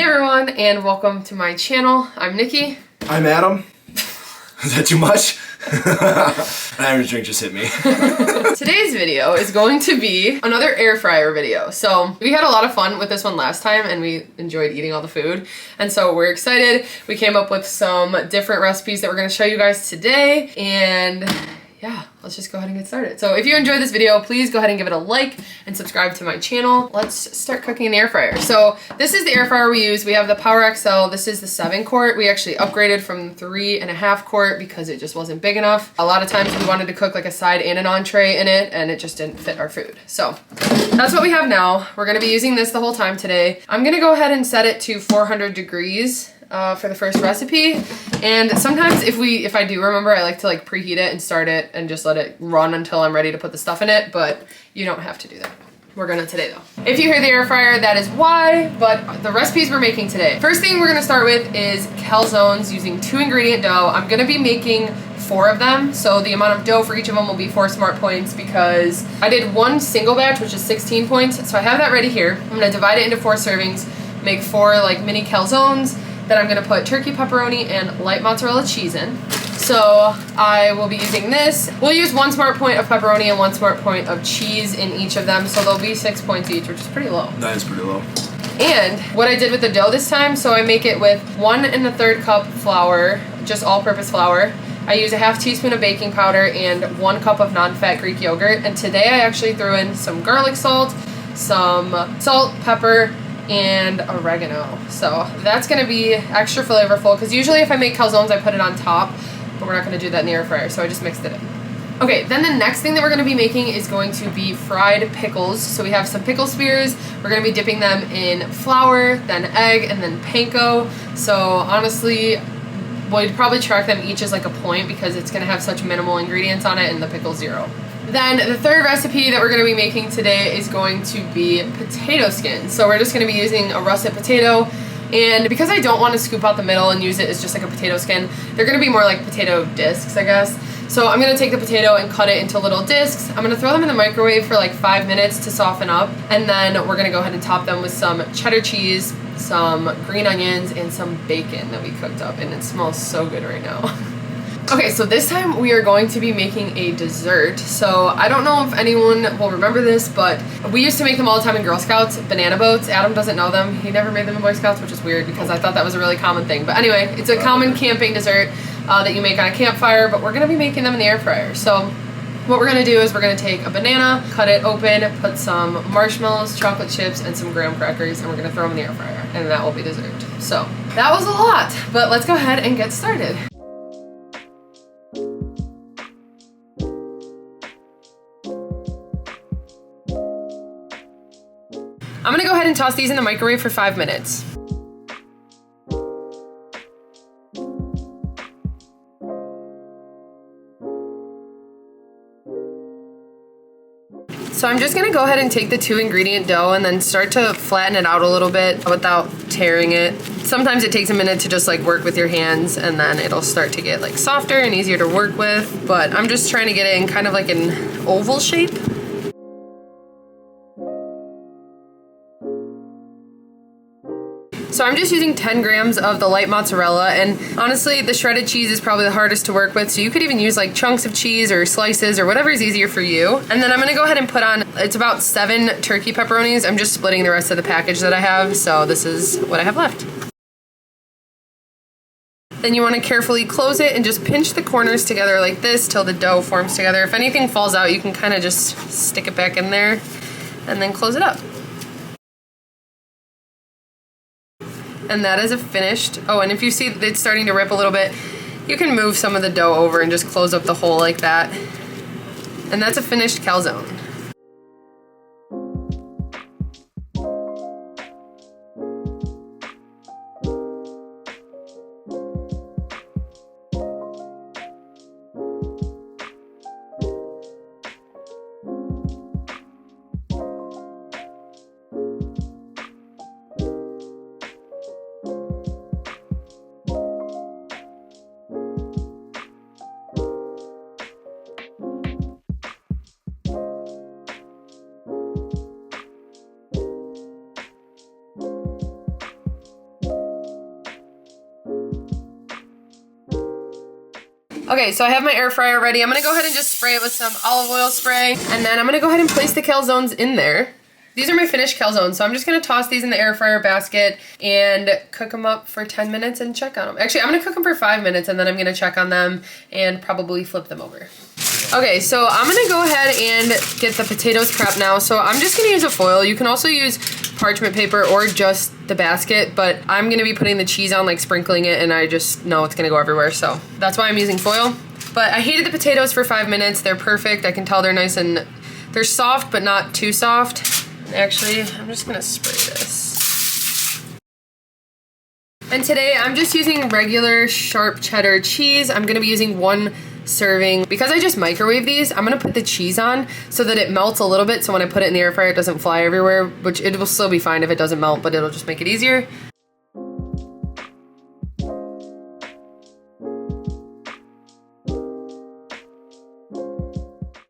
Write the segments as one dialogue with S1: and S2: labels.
S1: Hey everyone, and welcome to my channel. I'm Nikki.
S2: I'm Adam. Is that too much? An Irish drink just hit me.
S1: Today's video is going to be another air fryer video. So we had a lot of fun with this one last time and we enjoyed eating all the food. And so we're excited. We came up with some different recipes that we're going to show you guys today. And yeah, let's just go ahead and get started. So if you enjoyed this video, please go ahead and give it a like and subscribe to my channel. Let's start cooking in the air fryer. So this is the air fryer we use. We have the Power XL. This is the 7-quart. We actually upgraded from 3.5 quart because it just wasn't big enough. A lot of times we wanted to cook like a side and an entree in it and it just didn't fit our food. So that's what we have now. We're gonna be using this the whole time today. I'm gonna go ahead and set it to 400 degrees for the first recipe. And sometimes if I do remember, I like to like preheat it and start it and just let it run until I'm ready to put the stuff in it, but you don't have to do that. We're gonna today though. If you hear the air fryer, that is why, but the recipes we're making today. First thing we're gonna start with is calzones using 2-ingredient dough. I'm gonna be making 4 of them, so the amount of dough for each of them will be 4 smart points because I did 1 single batch, which is 16 points, so I have that ready here. I'm gonna divide it into 4 servings, make 4 like mini calzones. Then I'm gonna put turkey, pepperoni, and light mozzarella cheese in. So I will be using this. We'll use 1 smart point of pepperoni and 1 smart point of cheese in each of them, so they'll be 6 points each, which is pretty low.
S2: That is pretty low.
S1: And what I did with the dough this time, so I make it with 1 1/3 cup flour, just all-purpose flour. I use a ½ teaspoon of baking powder and 1 cup of non-fat Greek yogurt. And today I actually threw in some garlic salt, some salt, pepper, and oregano. So that's gonna be extra flavorful because usually if I make calzones I put it on top, but we're not gonna do that in the air fryer, so I just mixed it in. Okay, then the next thing that we're gonna be making is going to be fried pickles. So we have some pickle spears. We're gonna be dipping them in flour, then egg, and then panko. So honestly, we'd probably track them each as like a point because it's gonna have such minimal ingredients on it and the pickle 0. Then the third recipe that we're going to be making today is going to be potato skins. So we're just going to be using a russet potato, and because I don't want to scoop out the middle and use it as just like a potato skin, they're going to be more like potato discs, I guess. So I'm going to take the potato and cut it into little discs. I'm going to throw them in the microwave for like 5 minutes to soften up, and then we're going to go ahead and top them with some cheddar cheese, some green onions, and some bacon that we cooked up, and it smells so good right now. Okay, so this time we are going to be making a dessert. So I don't know if anyone will remember this, but we used to make them all the time in Girl Scouts, banana boats. Adam doesn't know them. He never made them in Boy Scouts, which is weird because I thought that was a really common thing. But anyway, it's a common camping dessert that you make on a campfire, but we're gonna be making them in the air fryer. So what we're gonna do is we're gonna take a banana, cut it open, put some marshmallows, chocolate chips, and some graham crackers, and we're gonna throw them in the air fryer, and that will be dessert. So that was a lot, but let's go ahead and get started. I'm gonna go ahead and toss these in the microwave for 5 minutes. So I'm just gonna go ahead and take the 2-ingredient dough and then start to flatten it out a little bit without tearing it. Sometimes it takes a minute to just like work with your hands and then it'll start to get like softer and easier to work with, but I'm just trying to get it in kind of like an oval shape. So I'm just using 10 grams of the light mozzarella, and honestly the shredded cheese is probably the hardest to work with, so you could even use like chunks of cheese or slices or whatever is easier for you. And then I'm gonna go ahead and put on, it's about 7 turkey pepperonis. I'm just splitting the rest of the package that I have, so this is what I have left. Then you want to carefully close it and just pinch the corners together like this till the dough forms together. If anything falls out, you can kind of just stick it back in there and then close it up. And that is a finished, oh, and if you see it's starting to rip a little bit, you can move some of the dough over and just close up the hole like that. And that's a finished calzone. Okay, so I have my air fryer ready. I'm gonna go ahead and just spray it with some olive oil spray. And then I'm gonna go ahead and place the calzones in there. These are my finished calzones, so I'm just gonna toss these in the air fryer basket and cook them up for 10 minutes and check on them. Actually, I'm gonna cook them for 5 minutes and then I'm gonna check on them and probably flip them over. Okay, so I'm gonna go ahead and get the potatoes prepped now. So I'm just gonna use a foil. You can also use parchment paper or just the basket, but I'm gonna be putting the cheese on, like sprinkling it, and I just know it's gonna go everywhere, so that's why I'm using foil. But I heated the potatoes for 5 minutes. They're perfect. I can tell they're nice and they're soft, but not too soft. Actually, I'm just gonna spray this. And today I'm just using regular sharp cheddar cheese. I'm gonna be using 1 serving. Because I just microwave these, I'm gonna put the cheese on so that it melts a little bit, so when I put it in the air fryer it doesn't fly everywhere, which it will still be fine if it doesn't melt, but it'll just make it easier.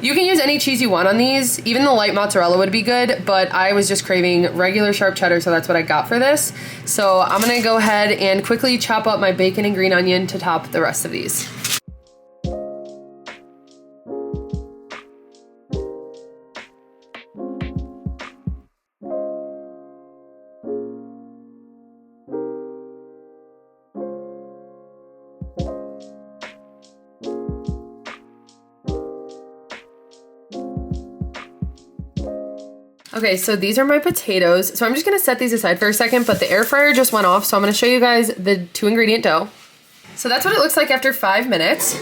S1: You can use any cheese you want on these. Even the light mozzarella would be good, but I was just craving regular sharp cheddar, so that's what I got for this. So I'm gonna go ahead and quickly chop up my bacon and green onion to top the rest of these. Okay, so these are my potatoes. So I'm just gonna set these aside for a second, but the air fryer just went off, so I'm gonna show you guys the 2-ingredient dough. So that's what it looks like after 5 minutes.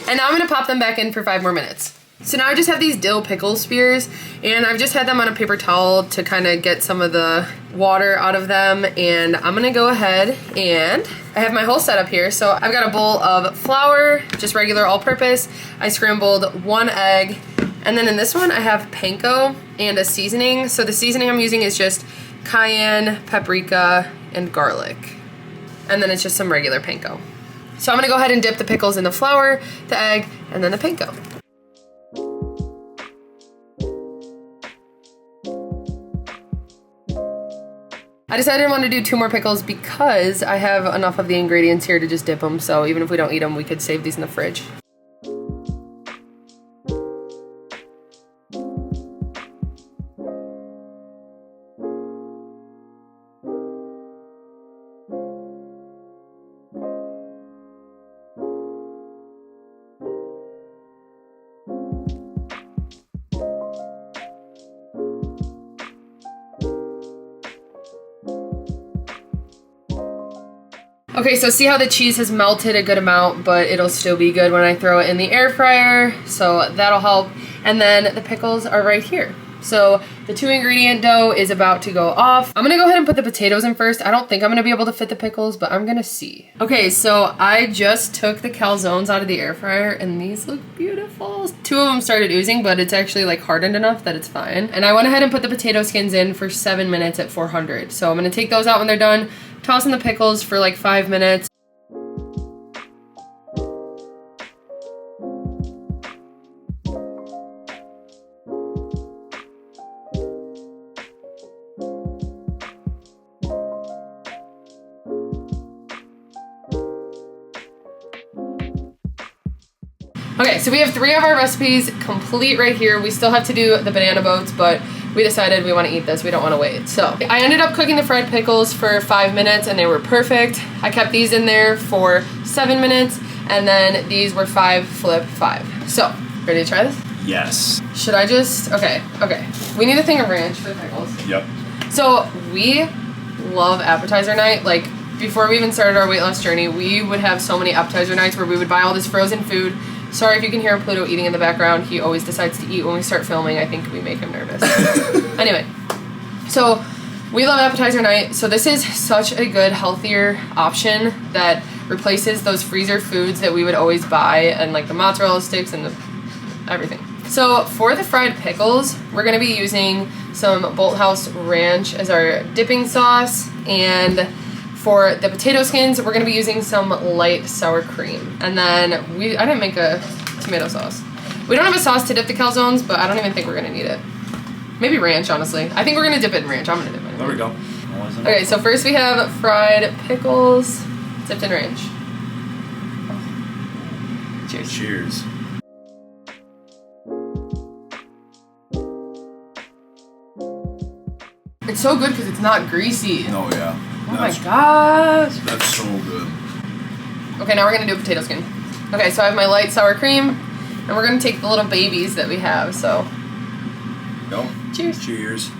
S1: And now I'm gonna pop them back in for 5 more minutes. So now I just have these dill pickle spears, and I've just had them on a paper towel to kind of get some of the water out of them. And I'm gonna go ahead and I have my whole setup here. So I've got a bowl of flour, just regular all-purpose. I scrambled 1 egg. And then in this one, I have panko and a seasoning. So the seasoning I'm using is just cayenne, paprika, and garlic. And then it's just some regular panko. So I'm gonna go ahead and dip the pickles in the flour, the egg, and then the panko. I decided I wanted to do 2 more pickles because I have enough of the ingredients here to just dip them. So even if we don't eat them, we could save these in the fridge. Okay, so see how the cheese has melted a good amount, but it'll still be good when I throw it in the air fryer, so that'll help. And then the pickles are right here. So the 2-ingredient dough is about to go off. I'm gonna go ahead and put the potatoes in first. I don't think I'm gonna be able to fit the pickles, but I'm gonna see. Okay, so I just took the calzones out of the air fryer and these look beautiful. 2 of them started oozing, but it's actually like hardened enough that it's fine. And I went ahead and put the potato skins in for 7 minutes at 400. So I'm gonna take those out when they're done, toss in the pickles for like 5 minutes. Okay, so we have 3 of our recipes complete right here. We still have to do the banana boats, but we decided we want to eat this. We don't want to wait. So I ended up cooking the fried pickles for 5 minutes and they were perfect. I kept these in there for 7 minutes and then these were 5, flip, 5. So, ready to try this?
S2: Yes.
S1: Should I just, okay. We need a thing of ranch for the pickles.
S2: Yep.
S1: So we love appetizer night. Like before we even started our weight loss journey, we would have so many appetizer nights where we would buy all this frozen food. Sorry if you can hear Pluto eating in the background. He always decides to eat when we start filming. I think we make him nervous. Anyway, so we love appetizer night. So this is such a good, healthier option that replaces those freezer foods that we would always buy and like the mozzarella sticks and everything. So for the fried pickles, we're gonna be using some Bolthouse Ranch as our dipping sauce, and for the potato skins, we're gonna be using some light sour cream. And then I didn't make a tomato sauce. We don't have a sauce to dip the calzones, but I don't even think we're gonna need it. Maybe ranch, honestly. I think we're gonna dip it in ranch. I'm gonna dip it in ranch.
S2: There we go.
S1: Okay, so first we have fried pickles dipped in ranch. Cheers.
S2: Cheers.
S1: It's so good because it's not greasy.
S2: Oh yeah.
S1: Oh my gosh.
S2: That's so good.
S1: Okay, now we're gonna do a potato skin. Okay, so I have my light sour cream, and we're gonna take the little babies that we have, so.
S2: Go.
S1: Cheers.
S2: Cheers.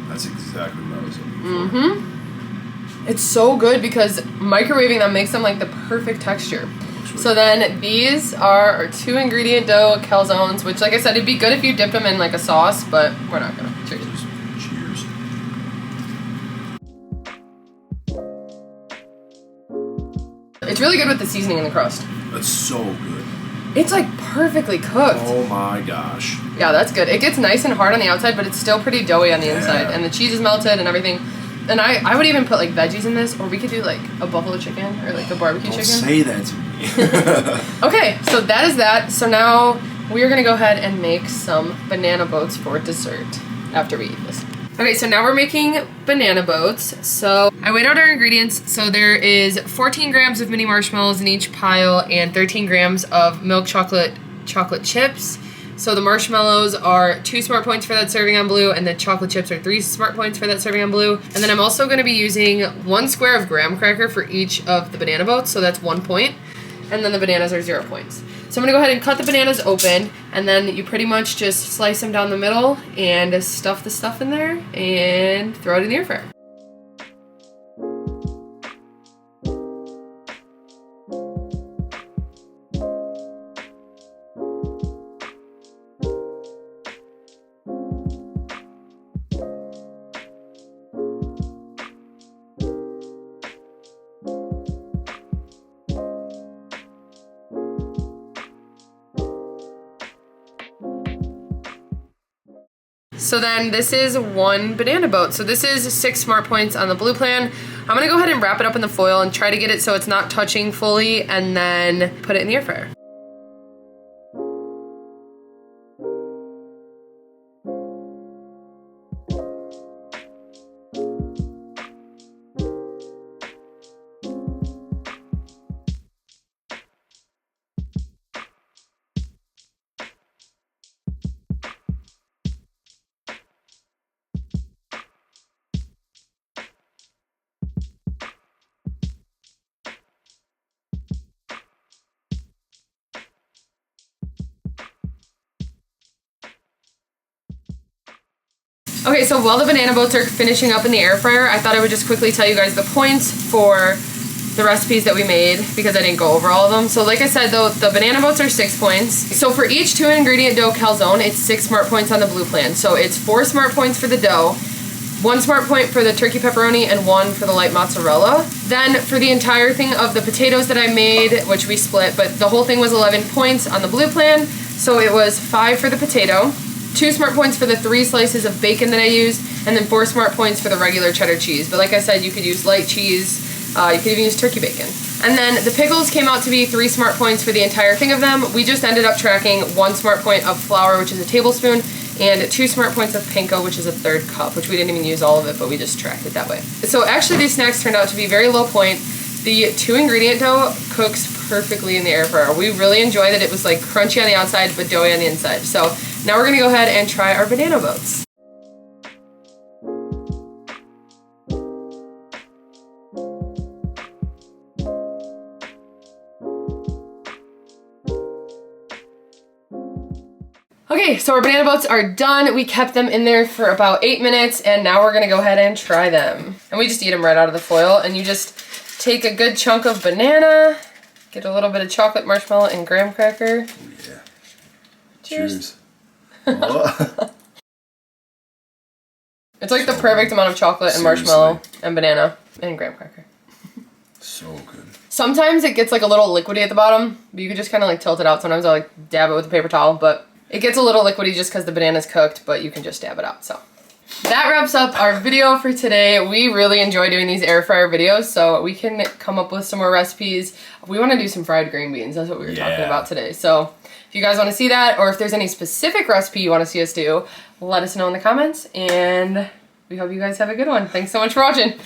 S2: That's exactly what I was looking for.
S1: Mm-hmm. It's so good because microwaving them makes them like the perfect texture. So then these are our 2-ingredient dough calzones, which, like I said, it'd be good if you dipped them in like a sauce, but we're not gonna. Cheers.
S2: Cheers.
S1: It's really good with the seasoning and the crust.
S2: That's so good.
S1: It's like perfectly cooked.
S2: Oh my gosh.
S1: Yeah, that's good. It gets nice and hard on the outside, but it's still pretty doughy on the inside, and the cheese is melted and everything. And I would even put like veggies in this, or we could do like a buffalo chicken or like a barbecue chicken.
S2: Say that to me.
S1: Okay, so that is that. So now we're gonna go ahead and make some banana boats for dessert after we eat this. Okay, so now we're making banana boats. So I weighed out our ingredients. So there is 14 grams of mini marshmallows in each pile and 13 grams of milk chocolate chips. So the marshmallows are 2 smart points for that serving on blue, and the chocolate chips are 3 smart points for that serving on blue. And then I'm also going to be using 1 square of graham cracker for each of the banana boats, so that's 1 point. And then the bananas are 0 points. So I'm going to go ahead and cut the bananas open, and then you pretty much just slice them down the middle and stuff the stuff in there and throw it in the air fryer. So then this is 1 banana boat. So this is 6 smart points on the blue plan. I'm gonna go ahead and wrap it up in the foil and try to get it so it's not touching fully, and then put it in the air fryer. Okay, so while the banana boats are finishing up in the air fryer, I thought I would just quickly tell you guys the points for the recipes that we made because I didn't go over all of them. So like I said, though, the banana boats are 6 points. So for each 2-ingredient dough calzone, it's 6 smart points on the blue plan. So it's 4 smart points for the dough, 1 smart point for the turkey pepperoni, and 1 for the light mozzarella. Then for the entire thing of the potatoes that I made, which we split, but the whole thing was 11 points on the blue plan. So it was 5 for the potato, 2 smart points for the 3 slices of bacon that I used, and then 4 smart points for the regular cheddar cheese. But like I said, you could use light cheese, you could even use turkey bacon. And then the pickles came out to be 3 smart points for the entire thing of them. We just ended up tracking 1 smart point of flour, which is a tablespoon, and 2 smart points of panko, which is a 1/3 cup, which we didn't even use all of it, but we just tracked it that way. So actually these snacks turned out to be very low point. The 2-ingredient dough cooks perfectly in the air fryer. We really enjoy that it was like crunchy on the outside but doughy on the inside. So now we're gonna go ahead and try our banana boats. Okay, so our banana boats are done. We kept them in there for about 8 minutes, and now we're gonna go ahead and try them. And we just eat them right out of the foil, and you just take a good chunk of banana, get a little bit of chocolate marshmallow and graham cracker.
S2: Oh, yeah.
S1: Cheers.
S2: Cheers.
S1: It's like the perfect amount of chocolate and marshmallow and banana and graham cracker.
S2: So good.
S1: Sometimes it gets like a little liquidy at the bottom, but you can just kind of like tilt it out. Sometimes I like dab it with a paper towel, but it gets a little liquidy just because the banana's cooked, but you can just dab it out, so. That wraps up our video for today. We really enjoy doing these air fryer videos, so we can come up with some more recipes. We want to do some fried green beans. That's what we were talking about today. So if you guys want to see that, or if there's any specific recipe you want to see us do, let us know in the comments, and we hope you guys have a good one. Thanks so much for watching.